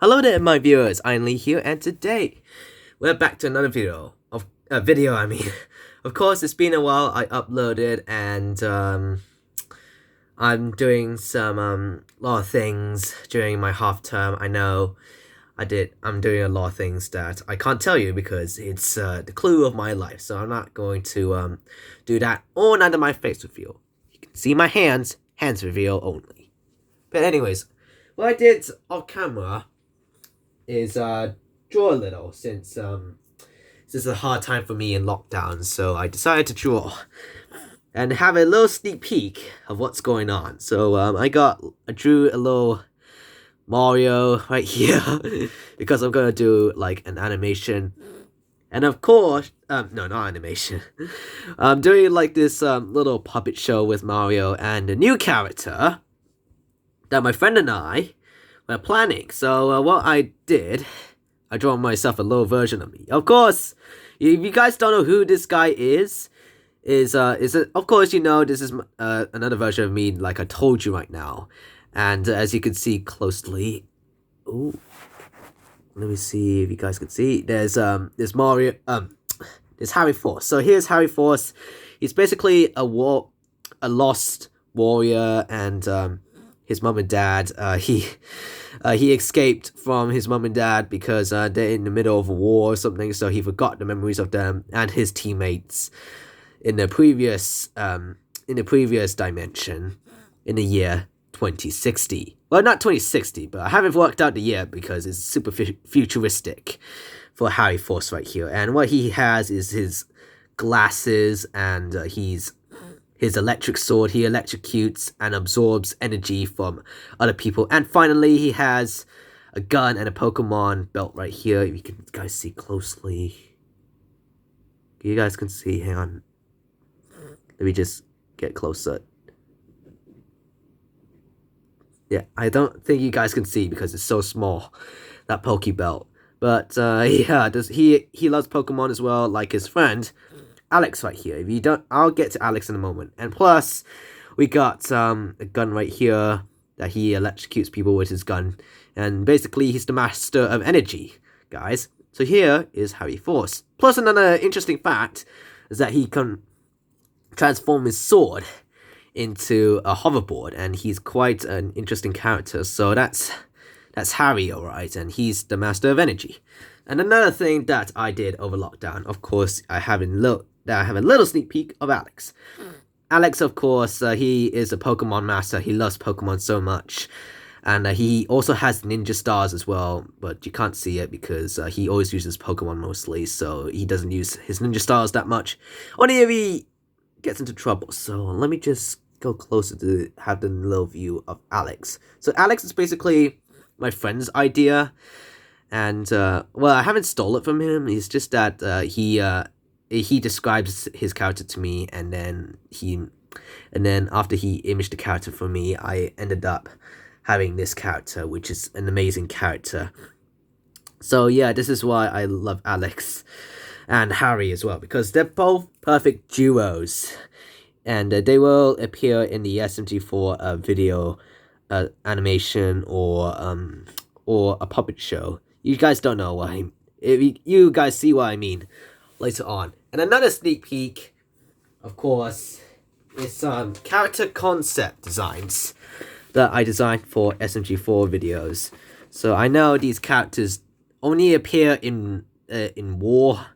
Hello there, my viewers. I'm Lee here, and today we're back to another video. Of course, it's been a while. I uploaded, and I'm doing some lot of things during my half term. I know I'm doing a lot of things that I can't tell you because it's the clue of my life. So I'm not going to do that all under my face reveal. You can see my hands reveal only. But anyways, what I did off camera is draw a little since this is a hard time for me in lockdown, so I decided to draw and have a little sneak peek of what's going on. So I drew a little Mario right here because I'm gonna do like an animation, and of course no, not animation. I'm doing like this little puppet show with Mario and a new character that my friend and I were planning. So what I did, I draw myself a little version of me. Of course, if you guys don't know who this guy is of course you know this is another version of me, like I told you right now. And as you can see closely, ooh, let me see if you guys can see. There's Mario, there's Harry Force. So here's Harry Force. He's basically a lost warrior, and his mom and dad, he escaped from his mom and dad because they're in the middle of a war or something, so he forgot the memories of them and his teammates in the previous dimension in the year 2060. Well, not 2060, but I haven't worked out the year because it's super futuristic for Harry Force right here. And what he has is his glasses, and his electric sword. He electrocutes and absorbs energy from other people. And finally, he has a gun and a Pokemon belt right here. If you can guys see closely. You guys can see, hang on. Let me just get closer. Yeah, I don't think you guys can see because it's so small, that Pokebelt. But yeah, he loves Pokemon as well, like his friend Alex right here. If you don't, I'll get to Alex in a moment. And plus, we got a gun right here that he electrocutes people with his gun. And basically, he's the master of energy, guys. So here is Harry Force. Plus, another interesting fact is that he can transform his sword into a hoverboard, and he's quite an interesting character. So that's Harry, alright, and he's the master of energy. And another thing that I did over lockdown, of course, I have a little sneak peek of Alex. Alex, of course, he is a Pokemon master. He loves Pokemon so much. And he also has ninja stars as well, but you can't see it because he always uses Pokemon mostly, so he doesn't use his ninja stars that much. Only if he gets into trouble. So let me just go closer to have the little view of Alex. So Alex is basically my friend's idea. And, well, I haven't stole it from him. It's just that he describes his character to me, and then after he imaged the character for me, I ended up having this character, which is an amazing character. So yeah, this is why I love Alex and Harry as well, because they're both perfect duos, and they will appear in the smg4 video animation or a puppet show. You guys don't know what you guys see what I mean later on. And another sneak peek, of course, is character concept designs that I designed for smg4 videos. So I know these characters only appear in war,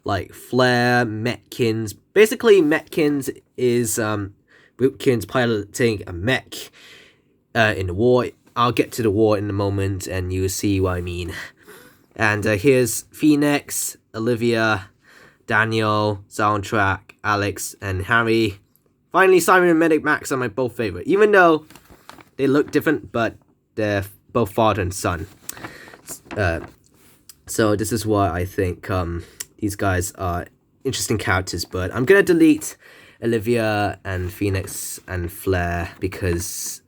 like Flare, Metkins. Basically, Metkins is Wootkins piloting a mech in the war. I'll get to the war in a moment, and you'll see what I mean. And here's Phoenix, Olivia, Daniel, Soundtrack, Alex, and Harry. Finally, Simon and Medic Max are my both favorite, even though they look different, but they're both father and son. So this is why I think these guys are interesting characters, but I'm gonna delete Olivia and Phoenix and Flare because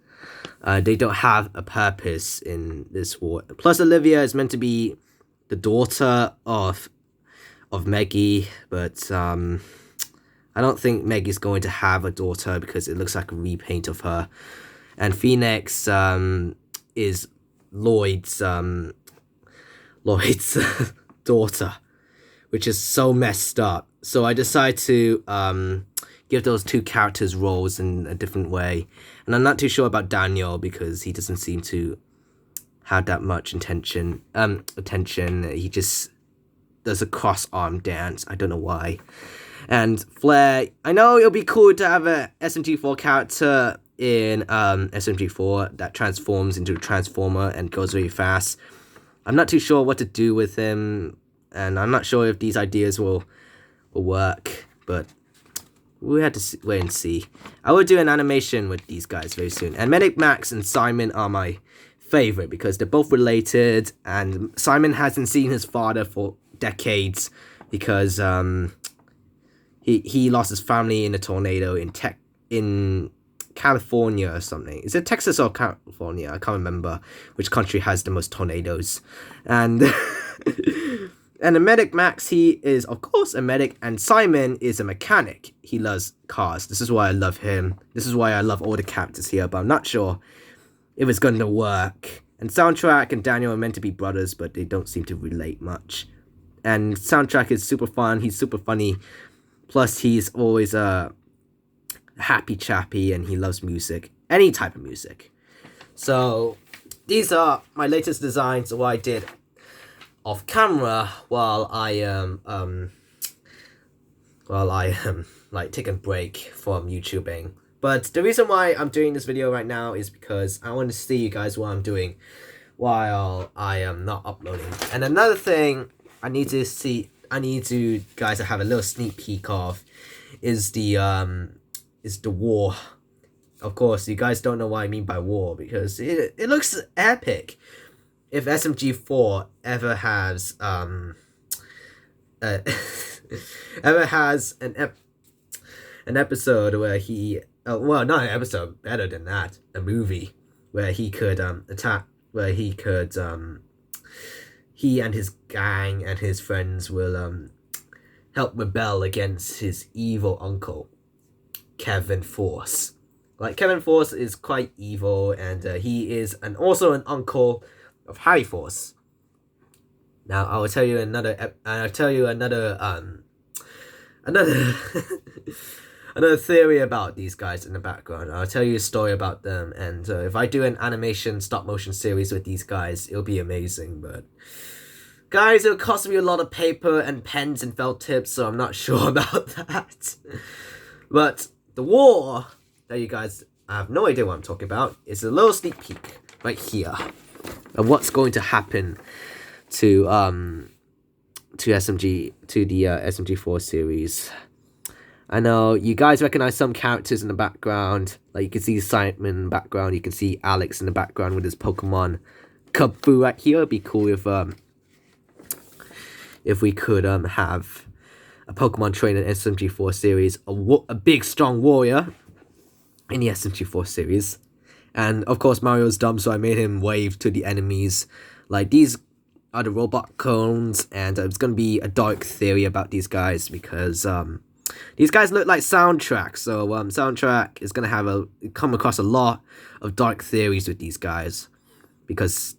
they don't have a purpose in this war. Plus, Olivia is meant to be the daughter of Maggie, but I don't think Maggie's going to have a daughter because it looks like a repaint of her. And Phoenix is Lloyd's Lloyd's daughter, which is so messed up. So I decided to give those two characters roles in a different way. And I'm not too sure about Daniel because he doesn't seem to have that much attention. He just does a cross-arm dance. I don't know why. And Flare, I know it'll be cool to have a SMG4 character in SMG4 that transforms into a Transformer and goes really fast. I'm not too sure what to do with him, and I'm not sure if these ideas will work, but we had to wait and see. I will do an animation with these guys very soon. And Medic Max and Simon are my favorite because they're both related, and Simon hasn't seen his father for decades because he lost his family in a tornado in California or something. Is it Texas or California? I can't remember which country has the most tornadoes. And and the Medic Max, he is of course a medic, and Simon is a mechanic. He loves cars. This is why I love him. This is why I love all the characters here, but I'm not sure if it's going to work. And Soundtrack and Daniel are meant to be brothers, but they don't seem to relate much. And Soundtrack is super fun. He's super funny. Plus, he's always happy chappy, and he loves music. Any type of music. So, these are my latest designs of what I did off camera while I am like taking a break from YouTubing. But the reason why I'm doing this video right now is because I want to see you guys what I'm doing while I am not uploading. And another thing I need you guys to have a little sneak peek of is the war. Of course, you guys don't know what I mean by war because it looks epic. If SMG4 ever has ever has an episode where he well, not an episode, better than that, a movie where he could attack, where he could he and his gang and his friends will help rebel against his evil uncle, Kevin Force. Like, Kevin Force is quite evil, and he is also an uncle of Harry Force. Now, I will tell you another another theory about these guys in the background. I'll tell you a story about them, and if I do an animation stop motion series with these guys, it'll be amazing. But guys, it'll cost me a lot of paper and pens and felt tips, so I'm not sure about that. But the war that you guys have no idea what I'm talking about is a little sneak peek right here of what's going to happen to the SMG4 series. I know you guys recognize some characters in the background. Like, you can see Simon in the background. You can see Alex in the background with his Pokemon Kung-Fu right here. It'd be cool if we could have a Pokemon trainer in SMG4 series, a big strong warrior in the SMG4 series. And of course Mario's dumb, so I made him wave to the enemies. Like, these are the robot clones, and it's gonna be a dark theory about these guys because these guys look like Soundtrack. So Soundtrack is gonna come across a lot of dark theories with these guys because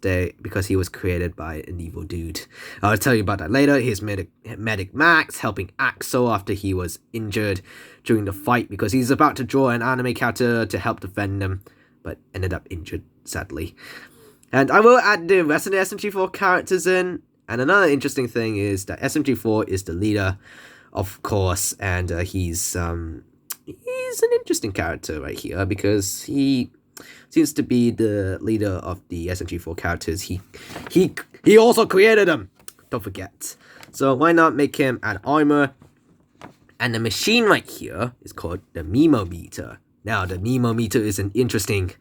he was created by an evil dude. I'll tell you about that later. Here's Medic Max helping Axel after he was injured during the fight because he's about to draw an anime character to help defend him, but ended up injured, sadly. And I will add the rest of the SMG4 characters in. And another interesting thing is that SMG4 is the leader, of course, and he's an interesting character right here because he seems to be the leader of the SMG4 characters. He also created them. Don't forget. So why not make him add armor? And the machine right here is called the Memo Meter. Now, the Memo Meter is an interesting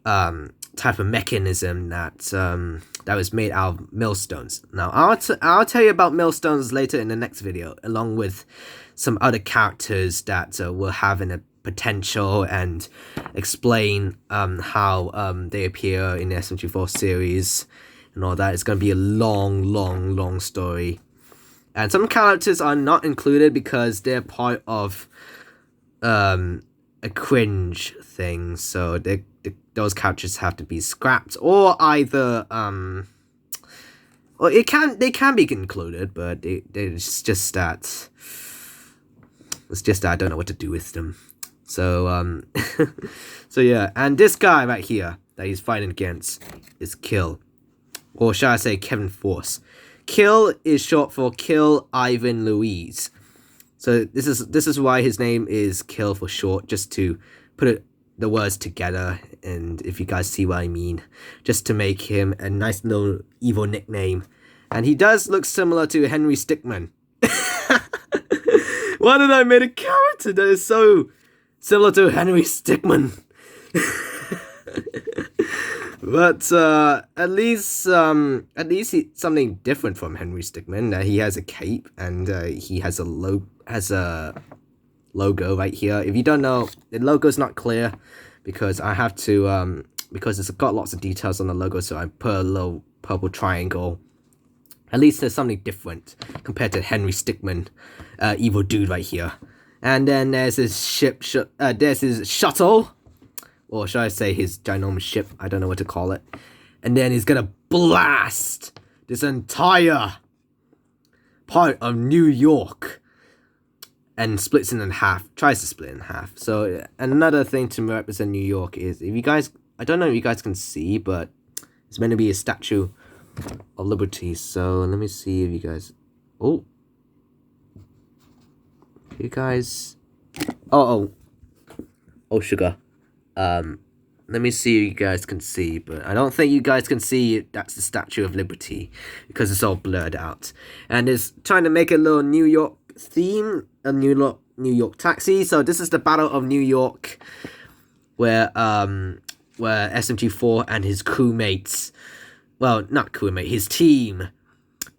type of mechanism that was made out of millstones. Now, I'll tell you about millstones later in the next video, along with some other characters that will have a potential and explain how they appear in the SMG4 series and all that. It's going to be a long story. And some characters are not included because they're part of a cringe thing, so those characters have to be scrapped or either Well, they can be included, but it's just that I don't know what to do with them. So so yeah, and this guy right here that he's fighting against is Kill, or shall I say Kevin Force. Kill is short for Kill Ivan Louise. So this is why his name is Kill for short, just to put the words together, and if you guys see what I mean, just to make him a nice little evil nickname. And he does look similar to Henry Stickmin. Why did I make a character that is so similar to Henry Stickmin? But at least he's something different from Henry Stickmin. He has a cape, and he has a logo right here. If you don't know, the logo's not clear because I have to because it's got lots of details on the logo, so I put a little purple triangle. At least there's something different compared to Henry Stickmin, evil dude right here. And then there's his there's his shuttle, or should I say his ginormous ship? I don't know what to call it. And then he's gonna blast this entire part of New York and splits it in half, tries to split it in half. So another thing to represent New York is, if you guys, I don't know if you guys can see, but it's meant to be a Statue of Liberty. So let me see if you guys, oh, you guys, oh sugar. Let me see if you guys can see, but I don't think you guys can see that's the Statue of Liberty because it's all blurred out. And it's trying to make a little New York theme, a New York taxi. So this is the Battle of New York, where smg4 and his crewmates, well, not crewmate, his team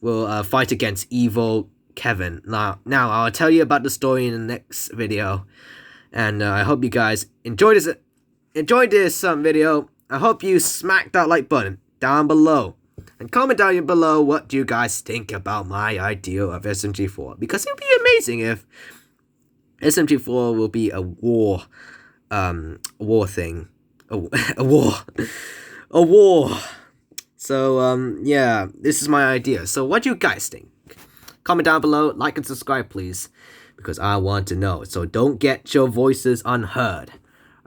will fight against evil Kevin. Now I'll tell you about the story in the next video, and I hope you guys enjoyed this video. I hope you smack that like button down below and comment down below what do you guys think about my idea of smg4, because it would be amazing if smg4 will be a war thing, a war. So yeah, this is my idea. So what do you guys think? Comment down below, like and subscribe please, because I want to know. So don't get your voices unheard.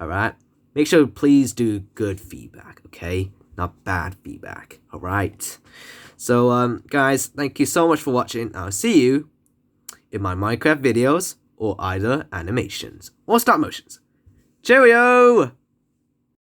Alright? Make sure please do good feedback, okay? Not bad feedback. Alright? So guys, thank you so much for watching. I'll see you in my Minecraft videos, or either animations or stop motions. Cheerio!